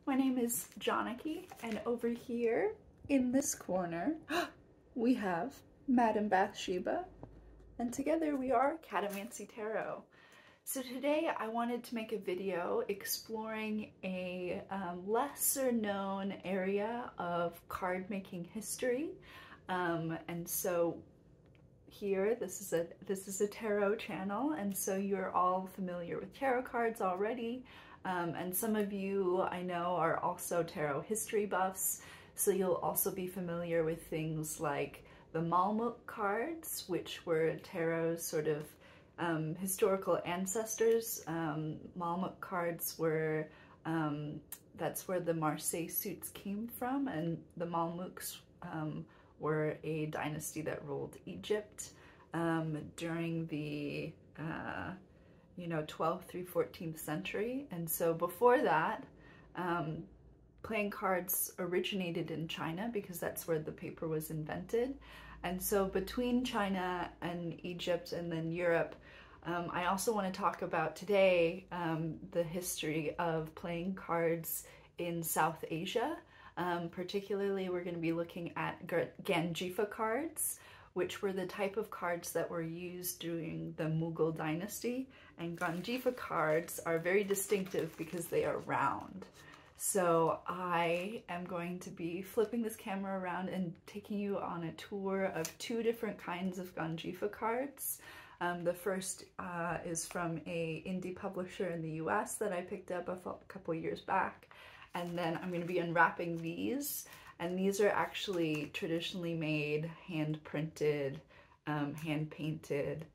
My name is Janaki, and over here in this corner we have Madame Bathsheba, and together we are Catomancy Tarot. So today I wanted to make a video exploring a lesser known area of card making history, and so here this is a tarot channel, and so you're all familiar with tarot cards already, and some of you I know are also tarot history buffs, so you'll also be familiar with things like the Mughal cards, which were tarot's sort of historical ancestors. Mughal cards were, that's where the Marseille suits came from, and the Mamluks were a dynasty that ruled Egypt during the 12th through 14th century. And so before that, playing cards originated in China because that's where the paper was invented. And so between China and Egypt and then Europe, I also want to talk about today the history of playing cards in South Asia. Particularly, we're going to be looking at Ganjifa cards, which were the type of cards that were used during the Mughal dynasty. And Ganjifa cards are very distinctive because they are round. So I am going to be flipping this camera around and taking you on a tour of two different kinds of Ganjifa cards. The first is from a indie publisher in the US that I picked up a couple years back. And then I'm going to be unwrapping these, and these are actually traditionally made, hand-printed, hand-painted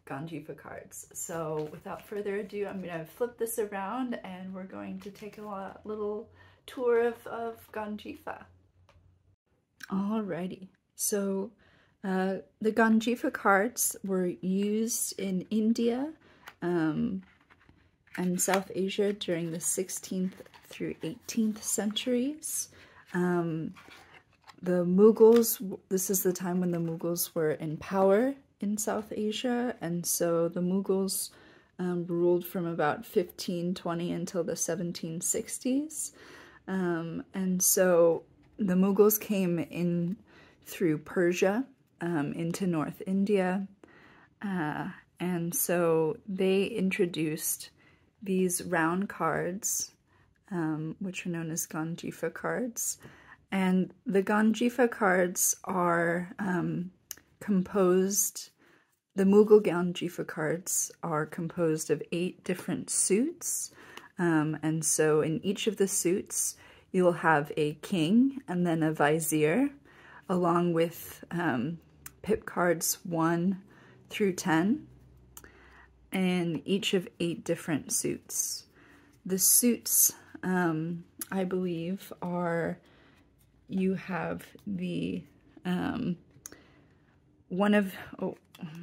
Ganjifa cards. So without further ado, I'm going to flip this around and we're going to take a little tour of Ganjifa. Alrighty, so the Ganjifa cards were used in India and South Asia during the 16th through 18th centuries. The Mughals, this is the time when the Mughals were in power in South Asia, and so the Mughals ruled from about 1520 until the 1760s. And so the Mughals came in through Persia into North India, and so they introduced these round cards, which are known as Ganjifa cards. And the Ganjifa cards are the Mughal Ganjifa cards are composed of 8 different suits. And so in each of the suits, you'll have a king and then a vizier, along with pip cards 1 through 10. And each of 8 different suits. The suits, I believe, are, you have the,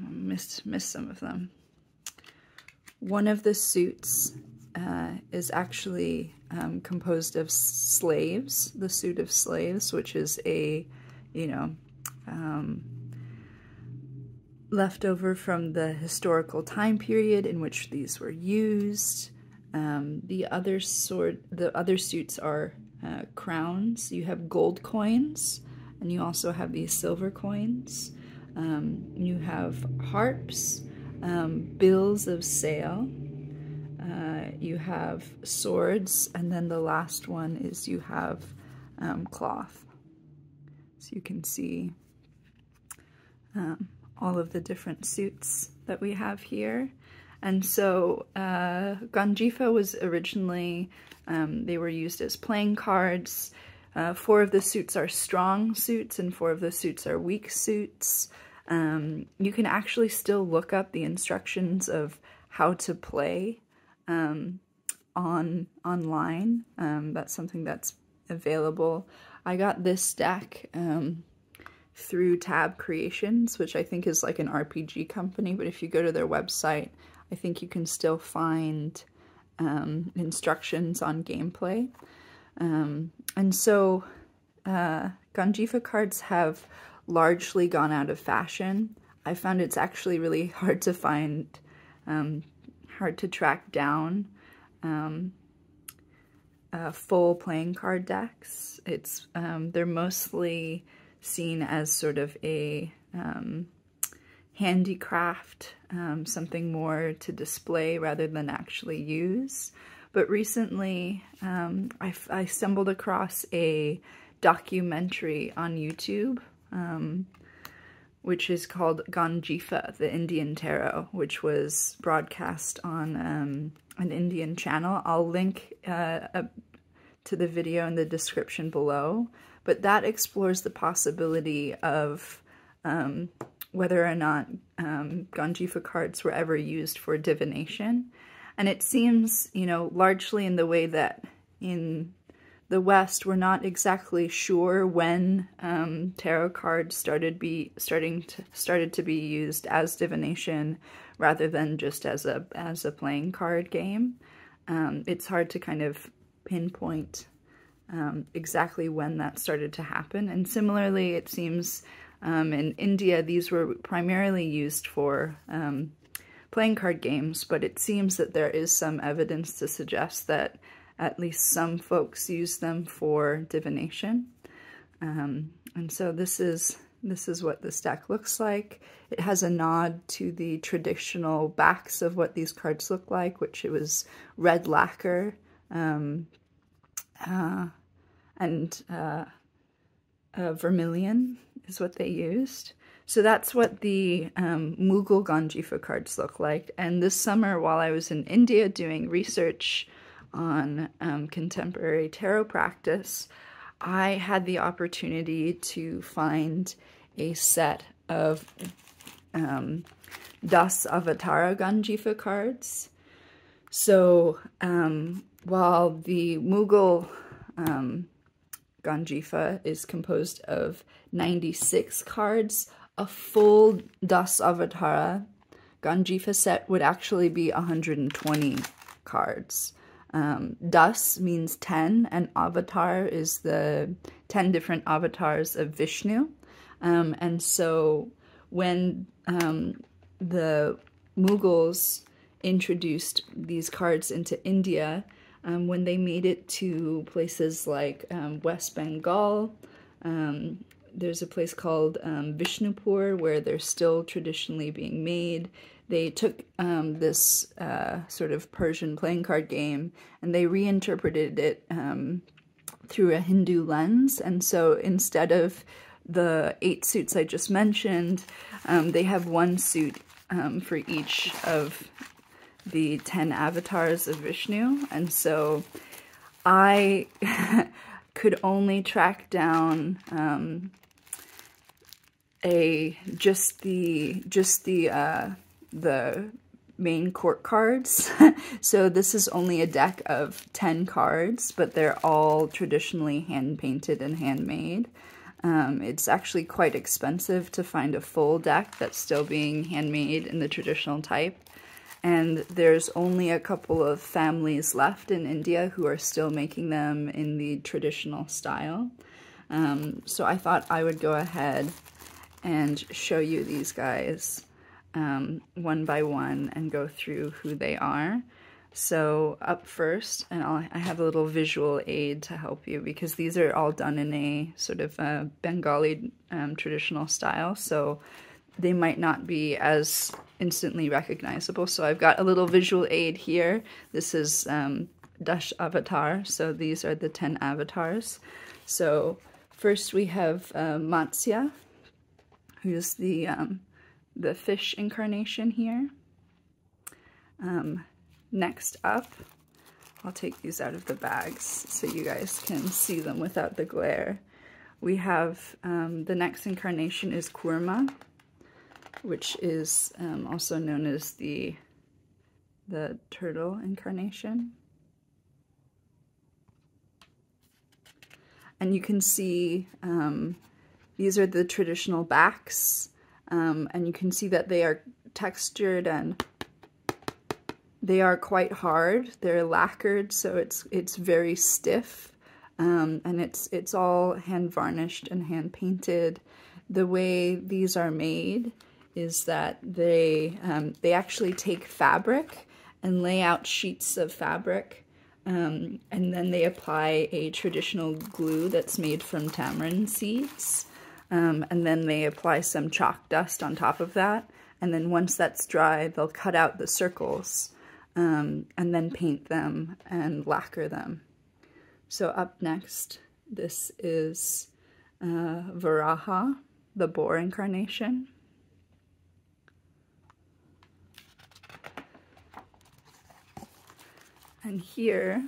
missed some of them. One of the suits is actually composed of slaves, the suit of slaves, which is a, left over from the historical time period in which these were used. The other suits are crowns. You have gold coins, and you also have these silver coins. You have harps, bills of sale. You have swords, and then the last one is you have cloth. So you can see all of the different suits that we have here. And so Ganjifa was originally, they were used as playing cards. 4 of the suits are strong suits and 4 of the suits are weak suits. You can actually still look up the instructions of how to play online. That's something that's available. I got this deck through Tab Creations, which I think is like an RPG company, but if you go to their website, I think you can still find instructions on gameplay. And so Ganjifa cards have largely gone out of fashion. I found it's actually really hard to find, hard to track down full playing card decks. They're mostly seen as sort of a handicraft, something more to display rather than actually use. But recently I stumbled across a documentary on YouTube, which is called Ganjifa, the Indian Tarot, which was broadcast on an Indian channel. I'll link to the video in the description below, but that explores the possibility of whether or not Ganjifa cards were ever used for divination. And it seems, you know, largely in the way that in the West, we're not exactly sure when tarot cards started to be used as divination rather than just as a playing card game. It's hard to kind of pinpoint exactly when that started to happen. And similarly, it seems in India these were primarily used for playing card games, but it seems that there is some evidence to suggest that at least some folks use them for divination. And so this is what this deck looks like. It has a nod to the traditional backs of what these cards look like, which it was red lacquer and vermilion is what they used. So that's what the Mughal Ganjifa cards look like. And this summer, while I was in India doing research on contemporary tarot practice, I had the opportunity to find a set of Dashavatara Ganjifa cards. So while the Mughal Ganjifa is composed of 96 cards, a full Dashavatara Ganjifa set would actually be 120 cards. Das means 10, and avatar is the 10 different avatars of Vishnu. And so when the Mughals introduced these cards into India, when they made it to places like West Bengal, there's a place called Vishnupur where they're still traditionally being made. They took this sort of Persian playing card game and they reinterpreted it through a Hindu lens. And so instead of the 8 suits I just mentioned, they have one suit for each of the 10 avatars of Vishnu. And so I could only track down just the main court cards. So this is only a deck of 10 cards, but they're all traditionally hand-painted and handmade. It's actually quite expensive to find a full deck that's still being handmade in the traditional type. And there's only a couple of families left in India who are still making them in the traditional style. So I thought I would go ahead and show you these guys one by one and go through who they are. So up first, and I have a little visual aid to help you because these are all done in a sort of Bengali traditional style, so they might not be as instantly recognizable. So I've got a little visual aid here. This is Dashavatara, so these are the 10 avatars. So first we have Matsya, who's the fish incarnation here. Next up, I'll take these out of the bags so you guys can see them without the glare. We have the next incarnation is Kurma, which is also known as the turtle incarnation. And you can see these are the traditional backs, and you can see that they are textured and they are quite hard. They're lacquered, so it's very stiff, and it's all hand varnished and hand painted. The way these are made is that they actually take fabric and lay out sheets of fabric and then they apply a traditional glue that's made from tamarind seeds, and then they apply some chalk dust on top of that, and then once that's dry, they'll cut out the circles, and then paint them and lacquer them. So up next, this is Varaha, the boar incarnation. And here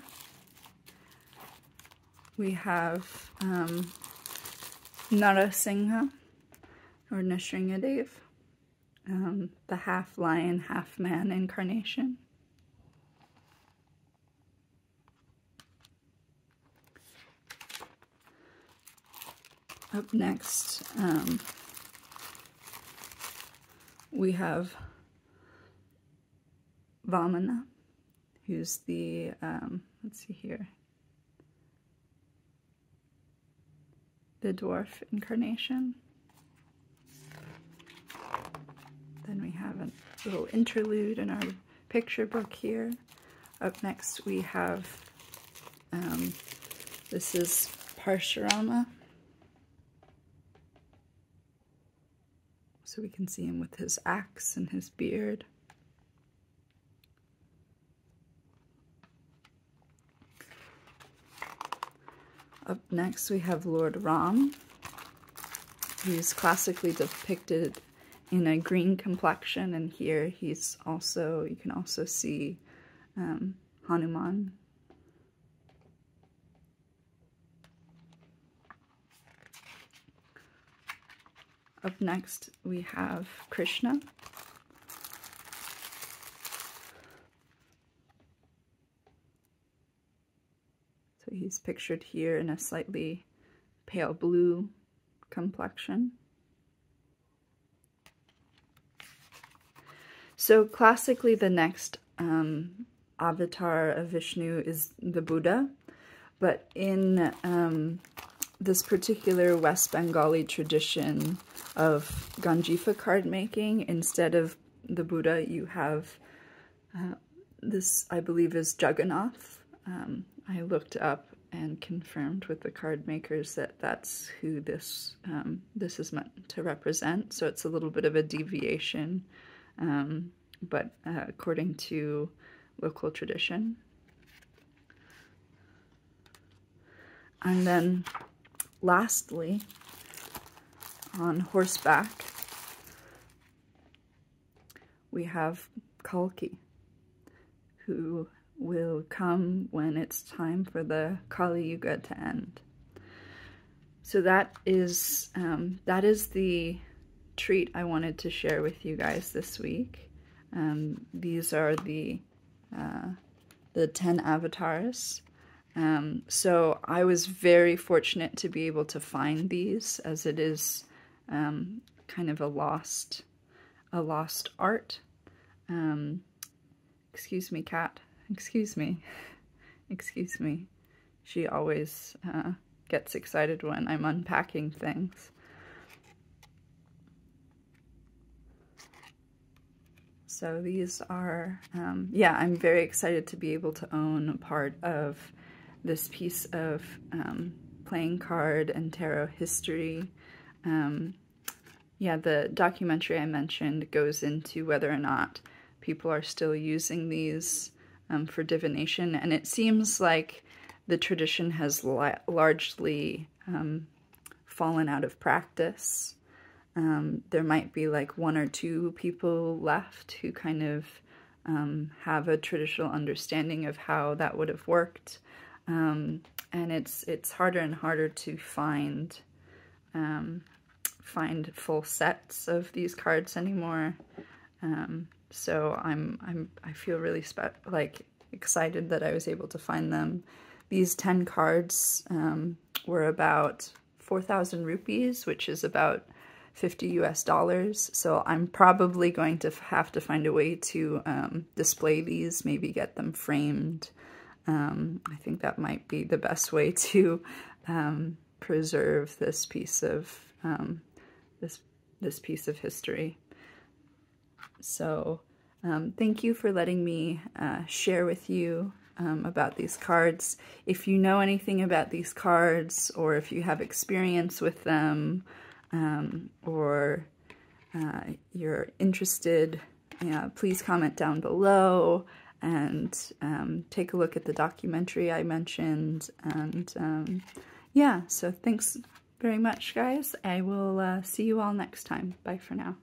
we have Narasingha, or Nrsingadev, the half lion, half man incarnation. Up next, we have Vamana, who's the, let's see here, the dwarf incarnation. Then we have a little interlude in our picture book here. Up next we have, this is Parshurama. So we can see him with his axe and his beard. Up next we have Lord Ram, who's classically depicted in a green complexion, and here he's also, you can also see Hanuman. Up next we have Krishna. So he's pictured here in a slightly pale blue complexion. So classically the next avatar of Vishnu is the Buddha, but in this particular West Bengali tradition of Ganjifa card making, instead of the Buddha you have this, I believe, is Jagannath. I looked up and confirmed with the card makers that that's who this this is meant to represent. So it's a little bit of a deviation, but according to local tradition. And then lastly, on horseback, we have Kalki, who will come when it's time for the Kali Yuga to end. So that is the treat I wanted to share with you guys this week. These are the 10 avatars. So I was very fortunate to be able to find these, as it is kind of a lost art. Excuse me, cat. Excuse me. Excuse me. She always gets excited when I'm unpacking things. So these are, yeah, I'm very excited to be able to own a part of this piece of playing card and tarot history. Yeah, the documentary I mentioned goes into whether or not people are still using these for divination, and it seems like the tradition has largely fallen out of practice. There might be like 1 or 2 people left who kind of have a traditional understanding of how that would have worked, and it's harder and harder to find full sets of these cards anymore. So I feel really excited that I was able to find them. These 10 cards were about 4,000 rupees, which is about $50 US. So I'm probably going to have to find a way to display these, maybe get them framed. I think that might be the best way to preserve this piece of this piece of history. So thank you for letting me share with you about these cards. If you know anything about these cards, or if you have experience with them, or you're interested, please comment down below and take a look at the documentary I mentioned. And yeah, so thanks very much, guys. I will see you all next time. Bye for now.